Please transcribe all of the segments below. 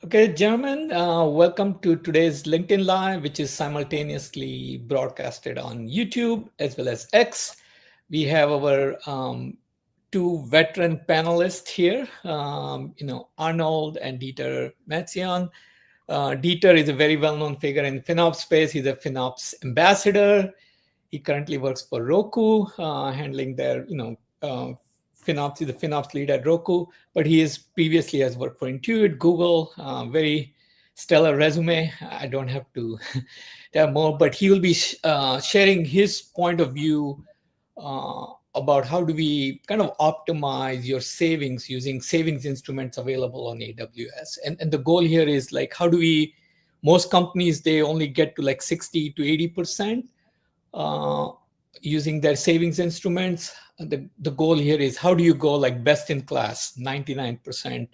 Okay, gentlemen, welcome to today's LinkedIn Live, which is simultaneously broadcasted on YouTube as well as X. We have our two veteran panelists here, Arnold and Dieter Metzion. Dieter is a very well-known figure in FinOps space. He's a FinOps ambassador. He currently works for Roku, handling their, FinOps. He's the FinOps lead at Roku, but he is previously has worked for Intuit, Google, very stellar resume. I don't have to tell more, but he will be sharing his point of view about how do we kind of optimize your savings using savings instruments available on AWS. And the goal here is like, how do we, most companies, they only get to like 60 to 80% using their savings instruments. The goal here is how do you go like best in class, 99%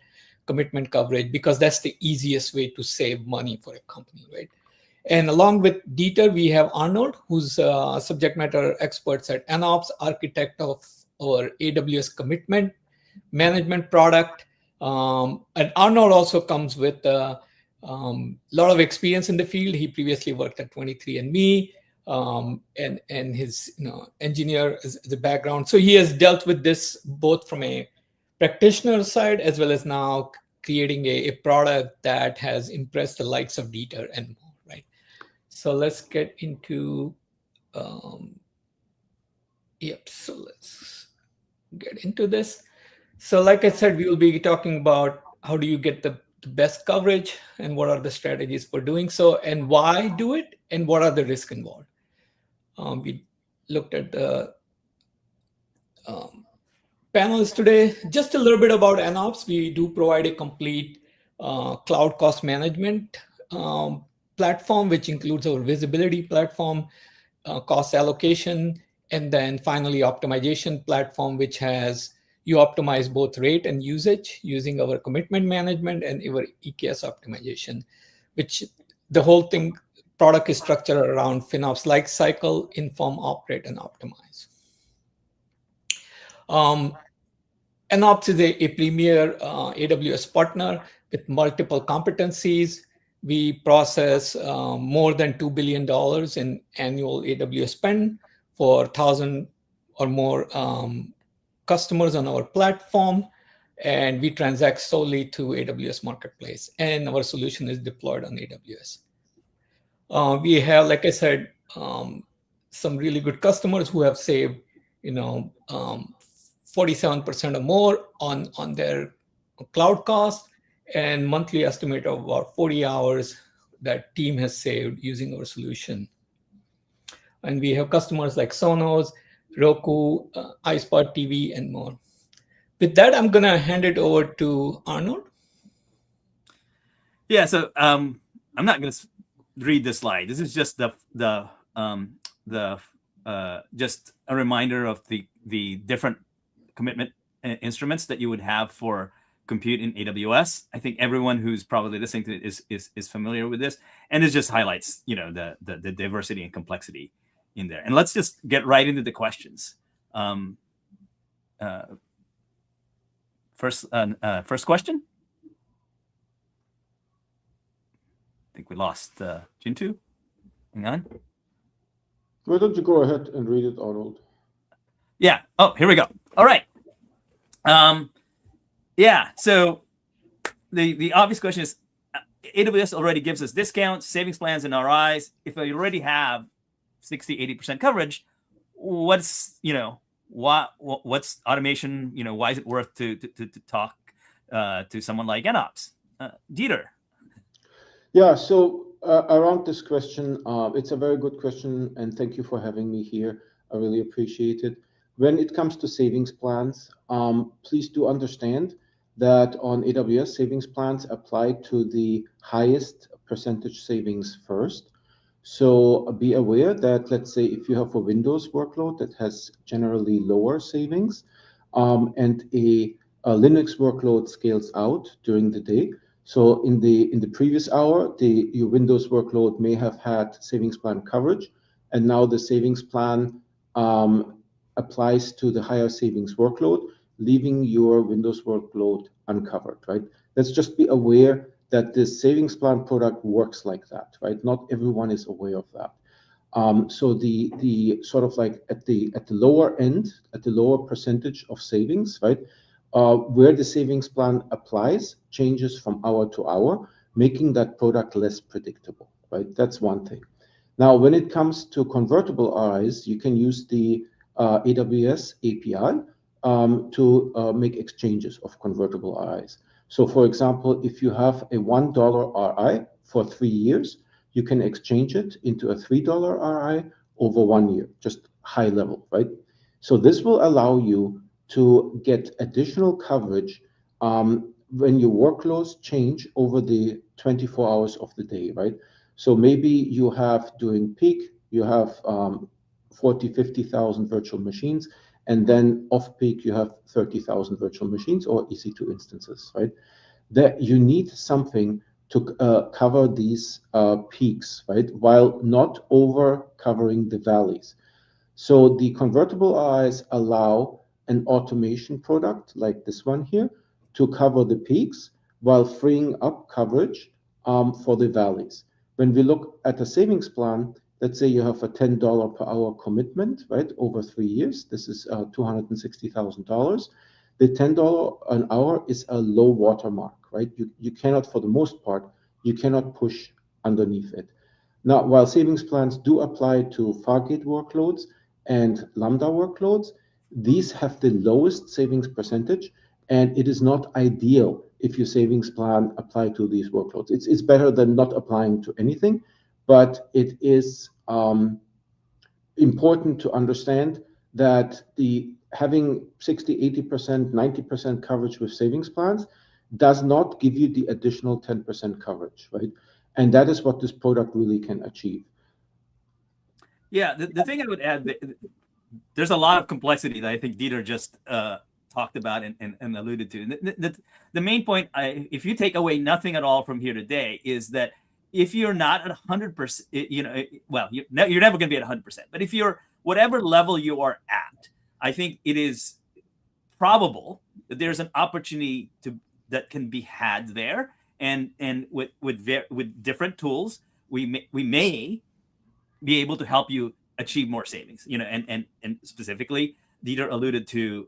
commitment coverage, because that's the easiest way to save money for a company, right? And along with Dieter, we have Arnold, who's a subject matter experts at NOps, architect of our AWS commitment management product. And Arnold also comes with a lot of experience in the field. He previously worked at 23andMe, and his engineer is the background. So he has dealt with this both from a practitioner side as well as now creating a product that has impressed the likes of Dieter and more, right? So let's get into, so let's get into this. So like I said, we will be talking about how do you get the best coverage and what are the strategies for doing so and why do it and what are the risks involved. We looked at the panelists today. Just a little bit about NOps. We do provide a complete cloud cost management platform, which includes our visibility platform, cost allocation, and then finally optimization platform, which has you optimize both rate and usage using our commitment management and our EKS optimization, which the whole thing product is structured around FinOps life cycle, inform, operate, and optimize. NOps is a premier AWS partner with multiple competencies. We process more than $2 billion in annual AWS spend for 1,000 or more customers on our platform. And we transact solely to AWS Marketplace. And our solution is deployed on AWS. We have, like I said, some really good customers who have saved, 47% or more on their cloud cost and monthly estimate of about 40 hours that team has saved using our solution. And we have customers like Sonos, Roku, iSpot TV, and more. With that, I'm going to hand it over to Arnold. Yeah, so I'm not going to read the slide. This is just just a reminder of the different commitment instruments that you would have for compute in AWS. I think everyone who's probably listening to it is familiar with this, and it just highlights the diversity and complexity in there. And let's just get right into the questions. First question. I think we lost Jintu. Hang on. Why don't you go ahead and read it, Arnold? Yeah. Oh, here we go. All right. Yeah. So the obvious question is, AWS already gives us discounts, savings plans, and RIs. If we already have 60, 80% coverage, what's automation? Why is it worth to talk to someone like NOps? Dieter. Yeah. So around this question, it's a very good question, and thank you for having me here. I really appreciate it. When it comes to savings plans, please do understand that on AWS, savings plans apply to the highest percentage savings first. So be aware that, let's say, if you have a Windows workload that has generally lower savings, and a Linux workload scales out during the day. So in the previous hour, your Windows workload may have had savings plan coverage, and now the savings plan applies to the higher savings workload, leaving your Windows workload uncovered, right? Let's just be aware that this savings plan product works like that, right? Not everyone is aware of that. So the sort of like at the lower end, at the lower percentage of savings, right, where the savings plan applies changes from hour to hour, making that product less predictable, right? That's one thing. Now, when it comes to convertible RIs, you can use the AWS API to make exchanges of convertible RIs. So, for example, if you have a $1 RI for 3 years, you can exchange it into a $3 RI over 1 year, just high level, right? So this will allow you to get additional coverage when your workloads change over the 24 hours of the day, right? So maybe you have during peak, you have 40, 50,000 virtual machines, and then off peak, you have 30,000 virtual machines or EC2 instances, right? That you need something to cover these peaks, right? While not over covering the valleys. So the convertible RIs allow an automation product like this one here to cover the peaks while freeing up coverage for the valleys. When we look at a savings plan, let's say you have a $10 per hour commitment, right, over 3 years. This is $260,000. The $10 an hour is a low watermark, right? You cannot, for the most part, you cannot push underneath it. Now, while savings plans do apply to Fargate workloads and Lambda workloads, these have the lowest savings percentage, and it is not ideal if your savings plan apply to these workloads. It's better than not applying to anything, but it is important to understand that the having 60, 80%, 90% coverage with savings plans does not give you the additional 10% coverage, right? And that is what this product really can achieve. Yeah, the thing I would add, there's a lot of complexity that I think Dieter just talked about and alluded to. The main point, if you take away nothing at all from here today, is that if you're not at 100%, well, you're never going to be at 100%. But if you're whatever level you are at, I think it is probable that there's an opportunity that can be had there, and with different tools, we may be able to help you achieve more savings. And specifically, Dieter alluded to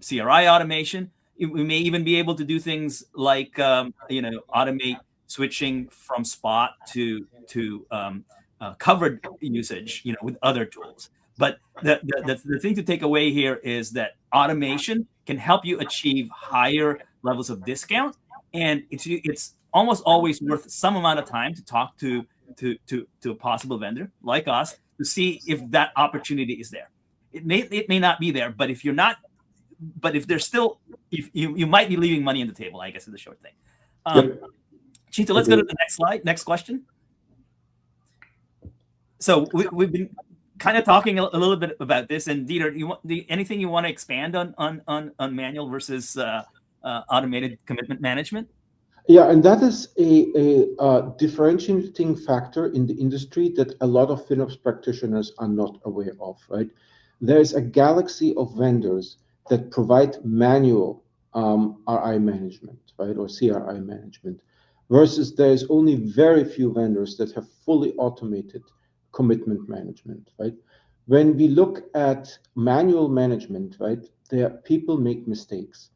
CRI automation. We may even be able to do things like automate switching from spot to covered usage, with other tools. But the thing to take away here is that automation can help you achieve higher levels of discount, and it's almost always worth some amount of time to talk to a possible vendor like us to see if that opportunity is there. It may not be there, but if there's still, if you might be leaving money on the table, I guess is the short thing. Chita, let's go to the next slide. Next question. So we've been kind of talking a little bit about this, and Dieter, anything you want to expand on manual versus automated commitment management? Yeah, and that is a differentiating factor in the industry that a lot of FinOps practitioners are not aware of, right? There's a galaxy of vendors that provide manual RI management, right, or CRI management, versus there's only very few vendors that have fully automated commitment management, right? When we look at manual management, right, people make mistakes.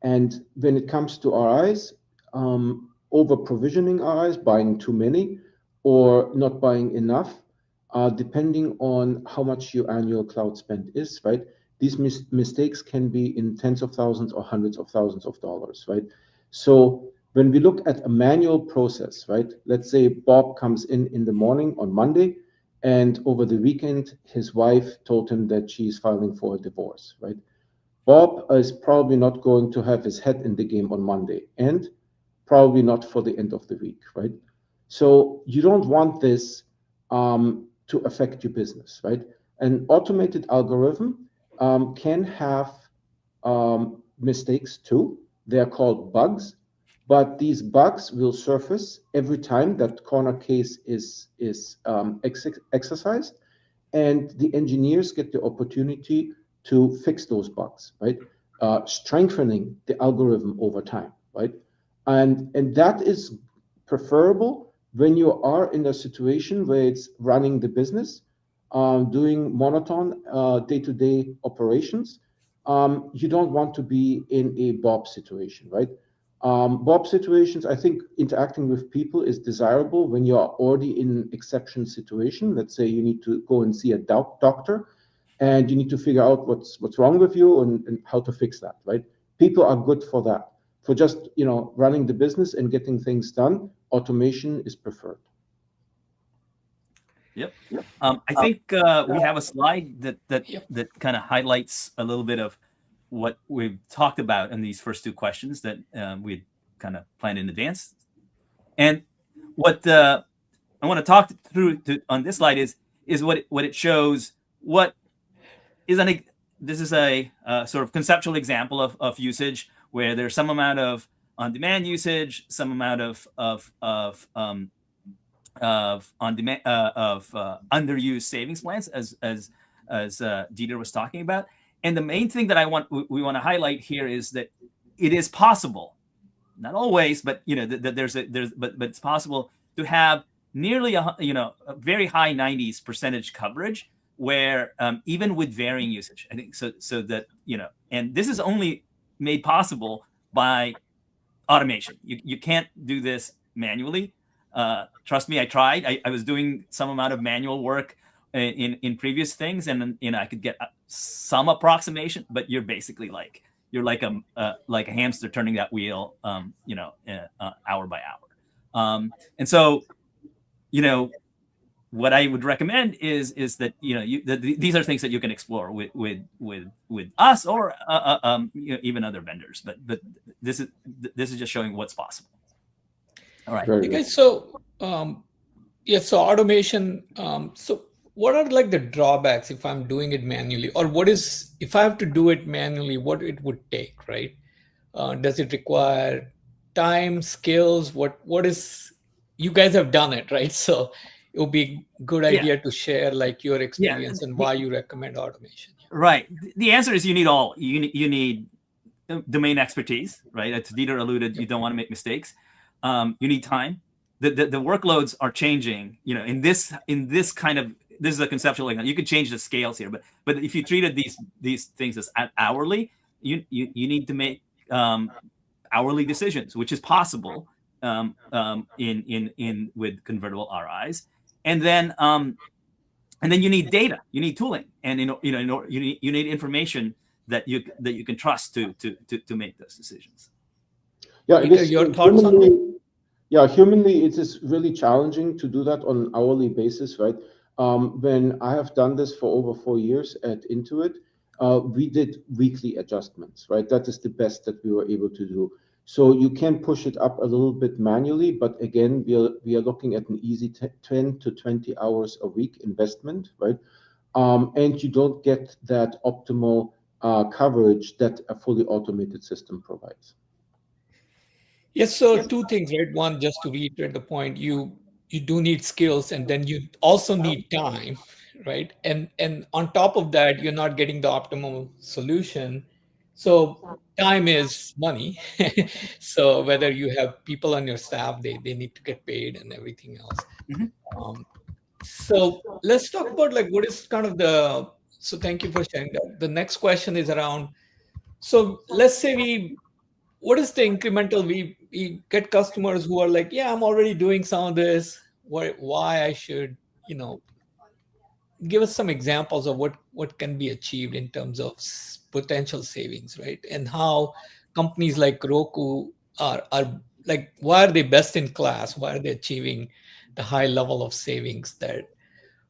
And when it comes to RIs, over provisioning RIs, buying too many, or not buying enough, depending on how much your annual cloud spend is, right? These mistakes can be in tens of thousands or hundreds of thousands of dollars, right? So when we look at a manual process, right? Let's say Bob comes in the morning on Monday, and over the weekend, his wife told him that she's filing for a divorce, right? Bob is probably not going to have his head in the game on Monday, and probably not for the end of the week, right? So you don't want this to affect your business, right? An automated algorithm can have mistakes too. They are called bugs, but these bugs will surface every time that corner case is exercised, and the engineers get the opportunity to fix those bugs, right? Strengthening the algorithm over time, right? And that is preferable when you are in a situation where it's running the business, doing monotone day-to-day operations. You don't want to be in a Bob situation, right? Bob situations, I think interacting with people is desirable when you are already in an exception situation. Let's say you need to go and see a doctor, and you need to figure out what's wrong with you and how to fix that, right? People are good for that. For just running the business and getting things done, automation is preferred. Yep. I think we have a slide that kind of highlights a little bit of what we've talked about in these first two questions that we had kind of planned in advance. And what I want to talk through on this slide is what it shows. What is this is a sort of conceptual example of usage where there's some amount of on-demand usage, some amount of on-demand underused savings plans, as Dieter was talking about. And the main thing that we want to highlight here is that it is possible, not always, but but it's possible to have nearly a very high 90s% coverage where even with varying usage, I think so that and this is only made possible by automation. You can't do this manually. Trust me, I tried. I was doing some amount of manual work in previous things, and I could get some approximation, but you're basically like a hamster turning that wheel, hour by hour. And so, what I would recommend is that these are things that you can explore with us or even other vendors. But this is just showing what's possible. All right. Hey guys, so so automation. So what are like the drawbacks if I'm doing it manually, or what is if I have to do it manually? What it would take, right? Does it require time, skills? What is you guys have done it, right? So it would be a good idea to share like your experience and why you recommend automation. Right. The answer is you need domain expertise, right? As Dieter alluded, you don't want to make mistakes. You need time. The workloads are changing. In this kind of, this is a conceptual. You could change the scales here, but if you treated these things as hourly, you need to make hourly decisions, which is possible in with convertible RIs, and then you need data, you need tooling, and you need information that you can trust to make those decisions. Yeah, Peter, your thoughts on that? Yeah, humanly, it is really challenging to do that on an hourly basis, right? When I have done this for over 4 years at Intuit, we did weekly adjustments, right? That is the best that we were able to do. So you can push it up a little bit manually, but again, we are looking at an easy 10 to 20 hours a week investment, right? And you don't get that optimal coverage that a fully automated system provides. Yes, so two things, right? One, just to reiterate the point, you do need skills, and then you also need time, right? And on top of that, you're not getting the optimal solution. So time is money. So whether you have people on your staff, they need to get paid and everything else. So let's talk about like what is kind of the. So thank you for sharing that. The next question is around. So let's say what is the incremental we get customers who are like, yeah, I'm already doing some of this, why I should give us some examples of what can be achieved in terms of potential savings, right? And how companies like Roku are like, why are they best in class, why are they achieving the high level of savings that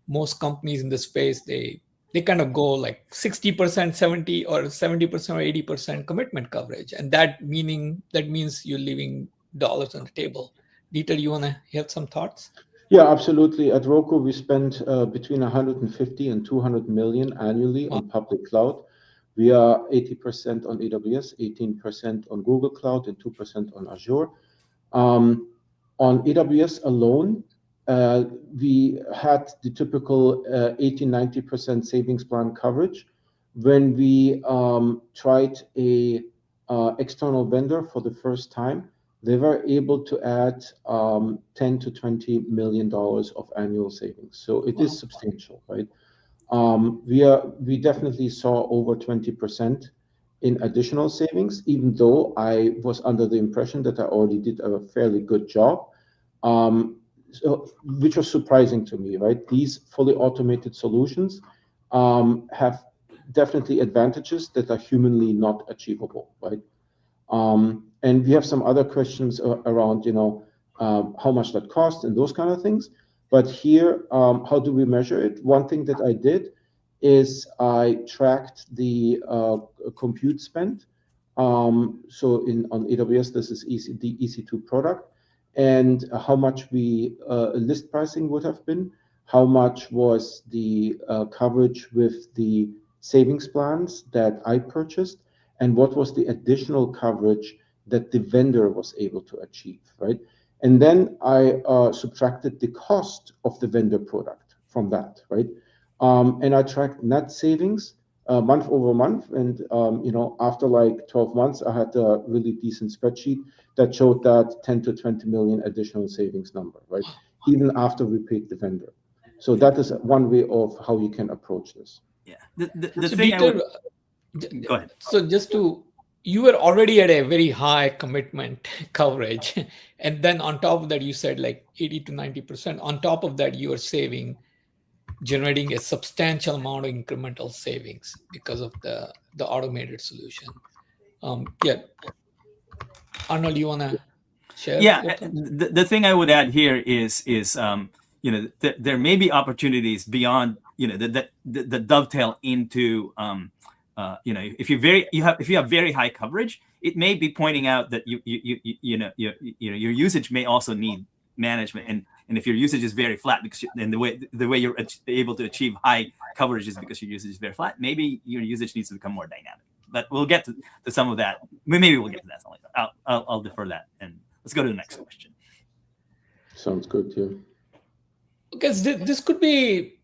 most companies in the space they kind of go like 60%, 70 or 70% or 80% commitment coverage. And that means you're leaving dollars on the table. Dieter, you want to have some thoughts? Yeah, absolutely. At Roku, we spend between 150 and 200 million annually on public cloud. We are 80% on AWS, 18% on Google Cloud, and 2% on Azure. On AWS alone, we had the typical 80-90% savings plan coverage. When we tried a external vendor for the first time, they were able to add 10 to 20 million dollars of annual savings. So it is substantial, right? We definitely saw over 20% in additional savings, even though I was under the impression that I already did a fairly good job, which was surprising to me, right? These fully automated solutions have definitely advantages that are humanly not achievable, right? And we have some other questions around, how much that costs and those kind of things. But here, how do we measure it? One thing that I did is I tracked the compute spend. So on AWS, this is the EC2 product, and how much we list pricing would have been, how much was the coverage with the savings plans that I purchased, and what was the additional coverage that the vendor was able to achieve, right? And then I subtracted the cost of the vendor product from that, right? And I tracked net savings month over month. And, after like 12 months, I had a really decent spreadsheet that showed that 10 to 20 million additional savings number, right? Even after we paid the vendor. So that is one way of how you can approach this. Yeah. The So thing I would Dieter, go ahead. so you were already at a very high commitment coverage, and then on top of that, you said like 80 to 90%. On top of that, you are generating a substantial amount of incremental savings because of the automated solution. Yeah, Arnold, you want to share Yeah, your thoughts? the thing I would add here is there may be opportunities beyond the dovetail into if you have very high coverage, it may be pointing out that your usage may also need management, and if your usage is very flat because and the way you're able to achieve high coverage is because your usage is very flat, maybe your usage needs to become more dynamic. But we'll get to some of that. Maybe we'll get to that. Something like that. I'll defer that, and let's go to the next question. Sounds good, yeah. Because this could be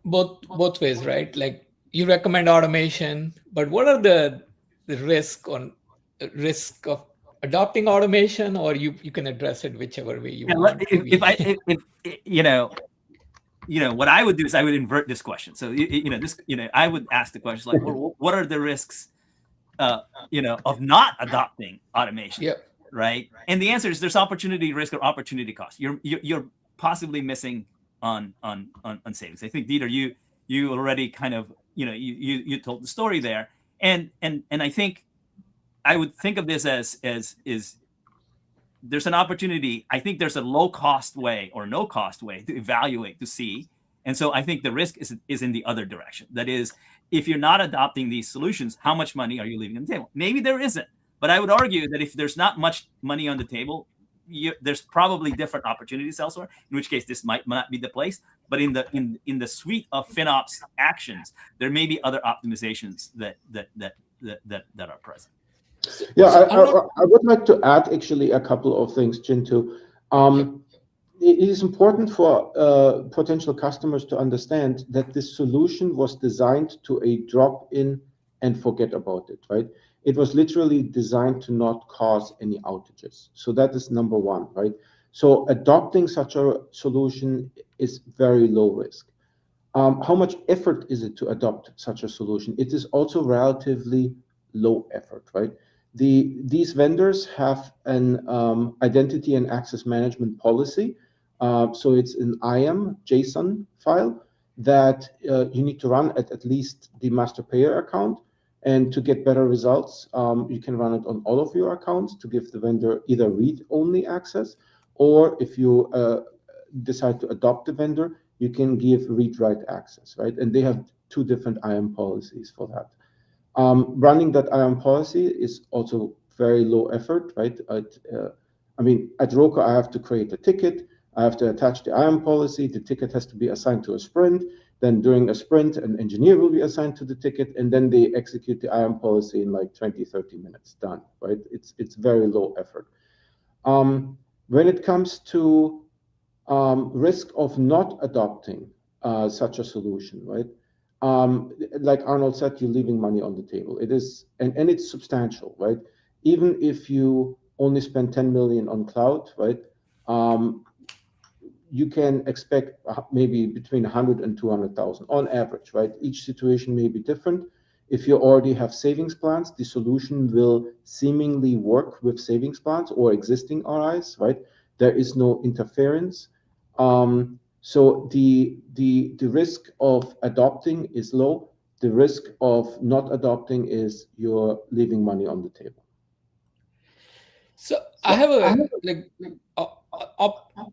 both ways, right? Like you recommend automation, but what are the risk of adopting automation, or you can address it whichever way you want. If what I would do is I would invert this question. So I would ask the question like, well, what are the risks of not adopting automation? Yeah. Right. And the answer is there's opportunity risk or opportunity cost. You're possibly missing on savings. I think, Dieter, you already kind of you told the story there, and I think I would think of this as there's an opportunity. I think there's a low cost way or no cost way to evaluate to see, and so I think the risk is in the other direction. That is, if you're not adopting these solutions, how much money are you leaving on the table? Maybe there isn't, but I would argue that if there's not much money on the table, there's probably different opportunities elsewhere. In which case, this might not be the place. But in the suite of FinOps actions, there may be other optimizations that are present. Yeah, I would like to add actually a couple of things, Chintu. It is important for potential customers to understand that this solution was designed to a drop in and forget about it, right? It was literally designed to not cause any outages. So that is number one, right? So adopting such a solution is very low risk. How much effort is it to adopt such a solution? It is also relatively low effort, right? These vendors have an identity and access management policy. So it's an IAM JSON file that you need to run at least the master payer account. And to get better results, you can run it on all of your accounts to give the vendor either read-only access, or if you decide to adopt the vendor, you can give read-write access, right? And they have two different IAM policies for that. Running that IAM policy is also very low effort, right? At Roku, I have to create a ticket. I have to attach the IAM policy. The ticket has to be assigned to a sprint. Then during a sprint, an engineer will be assigned to the ticket, and then they execute the IAM policy in like 20, 30 minutes, done, right? It's very low effort. When it comes to risk of not adopting such a solution, right? Like Arnold said, you're leaving money on the table. It is, and it's substantial, right? Even if you only spend 10 million on cloud, right? You can expect maybe between 100 and 200,000 on average, right? Each situation may be different. If you already have savings plans, the solution will seemingly work with savings plans or existing RIs, right? There is no interference. So the risk of adopting is low. The risk of not adopting is you're leaving money on the table. So I have uh,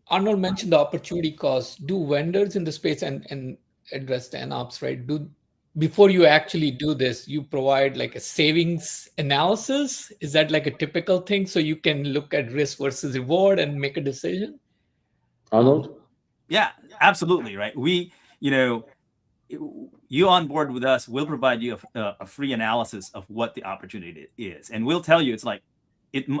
Arnold mentioned the opportunity cost. Do vendors in the space and address the NOps, right? Before you actually do this, you provide like a savings analysis? Is that like a typical thing so you can look at risk versus reward and make a decision? Arnold? Yeah, absolutely, right. We, you on board with us, we'll provide you a free analysis of what the opportunity is, and we'll tell you it's like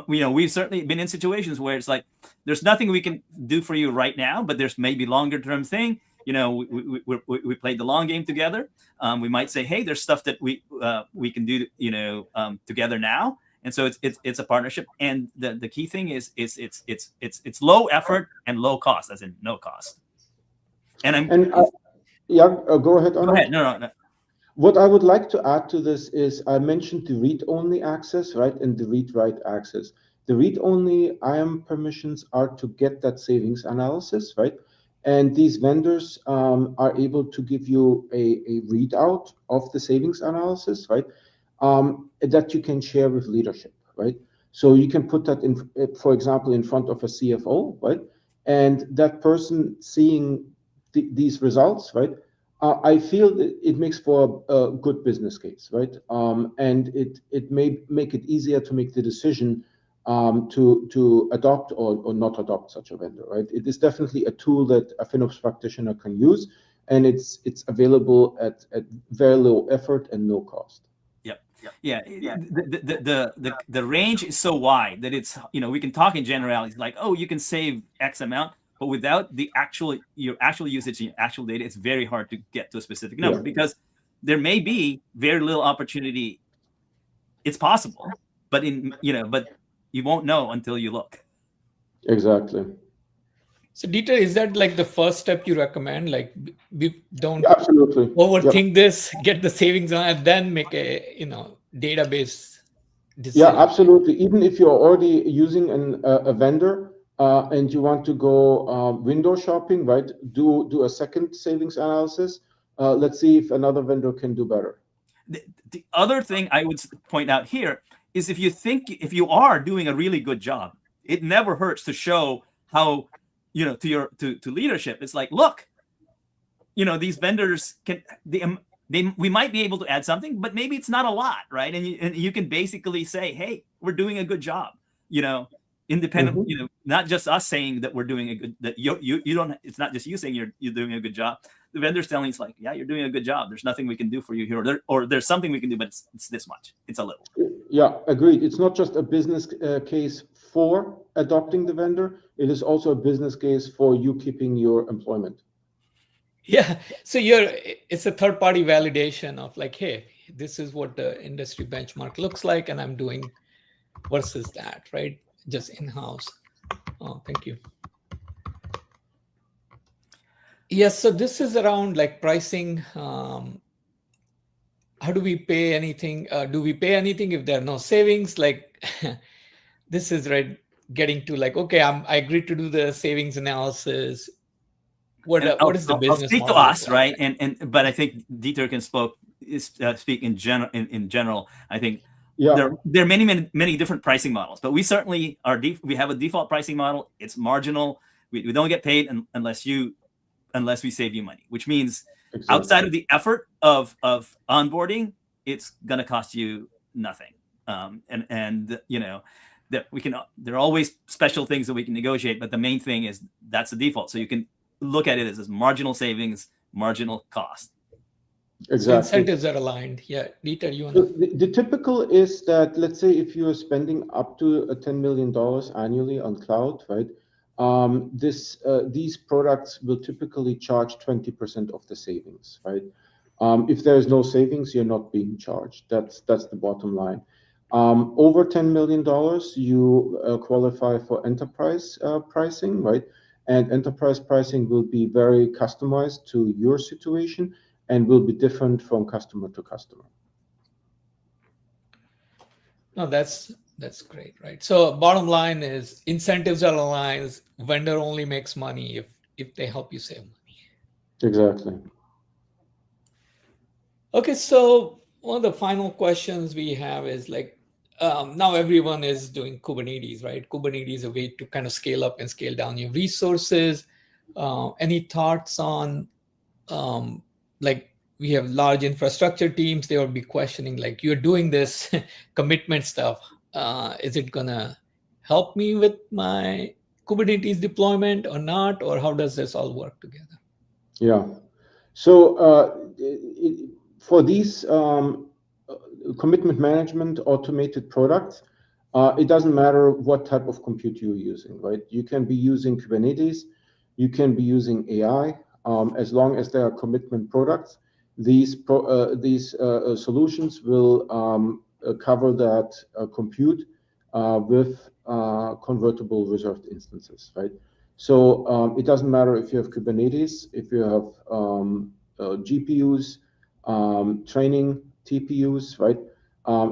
we've certainly been in situations where it's like there's nothing we can do for you right now, but there's maybe longer term thing. We played the long game together. We might say, hey, there's stuff that we can do together now, and so it's a partnership. And the key thing is it's low effort and low cost, as in no cost. Yeah, go ahead, Arnold. Go ahead. No. What I would like to add to this is I mentioned the read-only access, right, and the read-write access. The read-only IAM permissions are to get that savings analysis, right? And these vendors are able to give you a readout of the savings analysis, right, that you can share with leadership, right? So you can put that in, for example, in front of a CFO, right? And that person seeing these results, right? I feel that it makes for a good business case, right? And it may make it easier to make the decision to adopt or not adopt such a vendor, right? It is definitely a tool that a FinOps practitioner can use, and it's available at very low effort and no cost. Yeah. The range is so wide that it's we can talk in generalities like, oh, you can save X amount, but without your actual usage and actual data, it's very hard to get to a specific number because there may be very little opportunity. It's possible, but but you won't know until you look. Exactly. So Dieter, is that like the first step you recommend? Like don't absolutely overthink this, get the savings on, and then make a database decision. Yeah, absolutely. Even if you're already using a vendor and you want to go window shopping, right? Do a second savings analysis. Let's see if another vendor can do better. The other thing I would point out here is if you are doing a really good job, it never hurts to show how to leadership. It's like, look, these vendors we might be able to add something, but maybe it's not a lot, right? And you can basically say, hey, we're doing a good job, independent, not just us saying that we're doing a good, that you don't, it's not just you saying you're doing a good job. The vendor's telling us like, yeah, you're doing a good job. There's nothing we can do for you here, or there's something we can do, but it's this much. It's a little. Yeah, agreed. It's not just a business case for adopting the vendor. It is also a business case for you keeping your employment. Yeah. So it's a third-party validation of like, hey, this is what the industry benchmark looks like, and I'm doing versus that, right? Just in-house. Oh, thank you. Yes, so this is around like pricing. How do we pay anything? Do we pay anything if there are no savings? Like this is right getting to like, okay, I agreed to do the savings analysis. What is the business I'll speak model to us, like? right? But I think Dieter can speak in general. In general, I think there are many different pricing models, but we certainly we have a default pricing model. It's marginal. We don't get paid unless we save you money, which means outside of the effort of onboarding, it's going to cost you nothing. That there are always special things that we can negotiate, but the main thing is that's the default. So you can look at it as marginal savings, marginal cost. Exactly. So incentives are aligned. Yeah, Dieter, you want to? The typical is that, let's say if you are spending up to $10 million annually on cloud, right? These products will typically charge 20% of the savings, right? If there is no savings, you're not being charged. That's the bottom line. Over $10 million, you qualify for enterprise pricing, right? And enterprise pricing will be very customized to your situation and will be different from customer to customer. No, that's great, right? So bottom line is incentives are aligned. Vendor only makes money if they help you save money. Exactly. Okay, so one of the final questions we have is like, now everyone is doing Kubernetes, right? Kubernetes is a way to kind of scale up and scale down your resources. Any thoughts on like we have large infrastructure teams, they will be questioning like you're doing this commitment stuff. Is it gonna help me with my Kubernetes deployment or not? Or how does this all work together? Yeah. So for these commitment management automated products, it doesn't matter what type of compute you're using, right? You can be using Kubernetes, you can be using AI, as long as they are commitment products. These solutions will cover that compute with convertible reserved instances, right? So it doesn't matter if you have Kubernetes, if you have GPUs, training TPUs, right?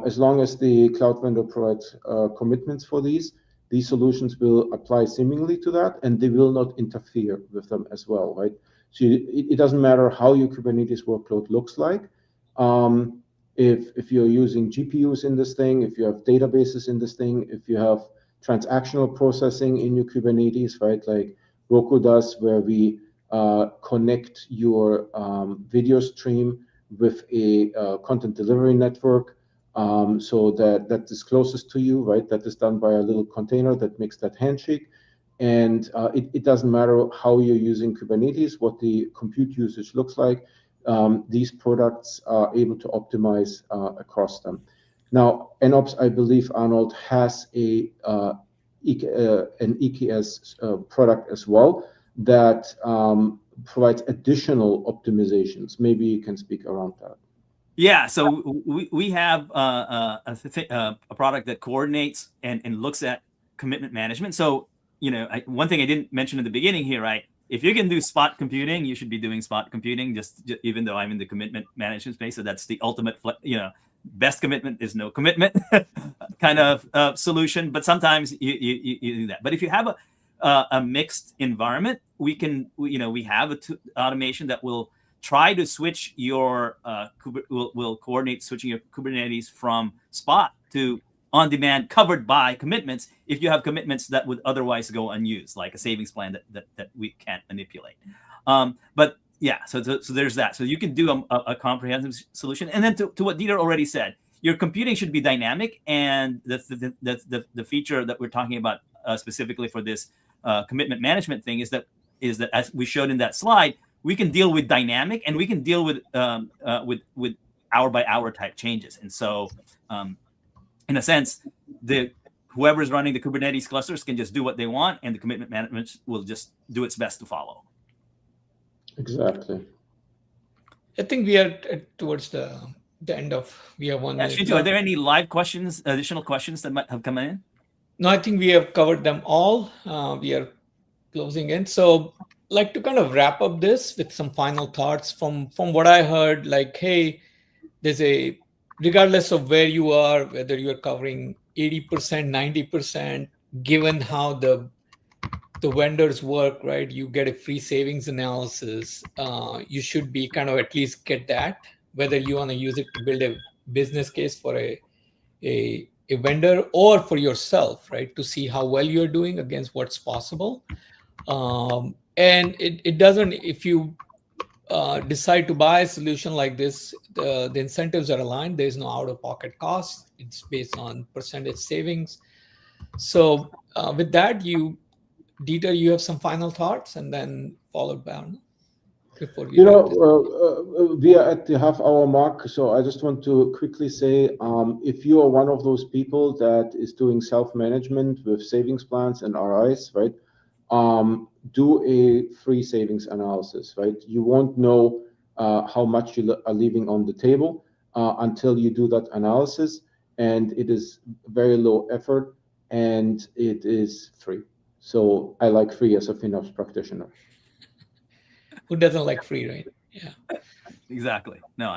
As long as the cloud vendor provides commitments for these solutions will apply seemingly to that, and they will not interfere with them as well, right? So it doesn't matter how your Kubernetes workload looks like. If you're using GPUs in this thing, if you have databases in this thing, if you have transactional processing in your Kubernetes, right? Like Roku does, where we connect your video stream with a content delivery network, so that is closest to you, right? That is done by a little container that makes that handshake. And it doesn't matter how you're using Kubernetes, what the compute usage looks like. These products are able to optimize across them. Now, NOps, I believe, Arnold, has an EKS product as well that provides additional optimizations. Maybe you can speak around that. Yeah, so we have a product that coordinates and looks at commitment management. So, one thing I didn't mention in the beginning here, right? If you can do spot computing, you should be doing spot computing, just even though I'm in the commitment management space. So that's the ultimate, best commitment is no commitment kind of solution. But sometimes you do that. But if you have a mixed environment, we have automation that will try to switch your will coordinate switching your Kubernetes from spot to on demand covered by commitments if you have commitments that would otherwise go unused, like a savings plan that we can't manipulate. But yeah, so there's that. So you can do a comprehensive solution. And then to what Dieter already said, your computing should be dynamic, and the feature that we're talking about specifically for this commitment management thing is that as we showed in that slide, we can deal with dynamic and we can deal with hour by hour type changes. And so, in a sense, whoever's running the Kubernetes clusters can just do what they want, and the commitment management will just do its best to follow. Exactly. I think we are towards the end of. We have 1 minute. Shintu, are there any live questions, additional questions that might have come in? No, I think we have covered them all. We are closing in. So like to kind of wrap up this with some final thoughts from what I heard, like, hey, regardless of where you are, whether you're covering 80%, 90%, given how the vendors work, right? You get a free savings analysis. You should be kind of at least get that, whether you want to use it to build a business case for a vendor or for yourself, right? To see how well you're doing against what's possible. And it doesn't, if you decide to buy a solution like this, the incentives are aligned. There's no out-of-pocket cost. It's based on percentage savings. So with that, Dieter, you have some final thoughts, and then followed by Arno before we we are at the half-hour mark, so I just want to quickly say, if you are one of those people that is doing self-management with savings plans and RIs, right? Do a free savings analysis, right? You won't know how much you are leaving on the table until you do that analysis. and it is very low effort, and it is free. So I like free as a FinOps practitioner. Who doesn't like free, right? Yeah. Exactly. No,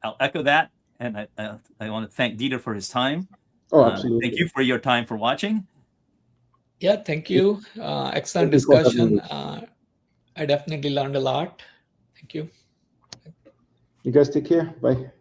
I'll echo that, and I want to thank Dieter for his time. Oh, absolutely. Thank you for your time for watching. Yeah, thank you. Excellent Thank you for having discussion. me. I definitely learned a lot. Thank you. You guys take care. Bye.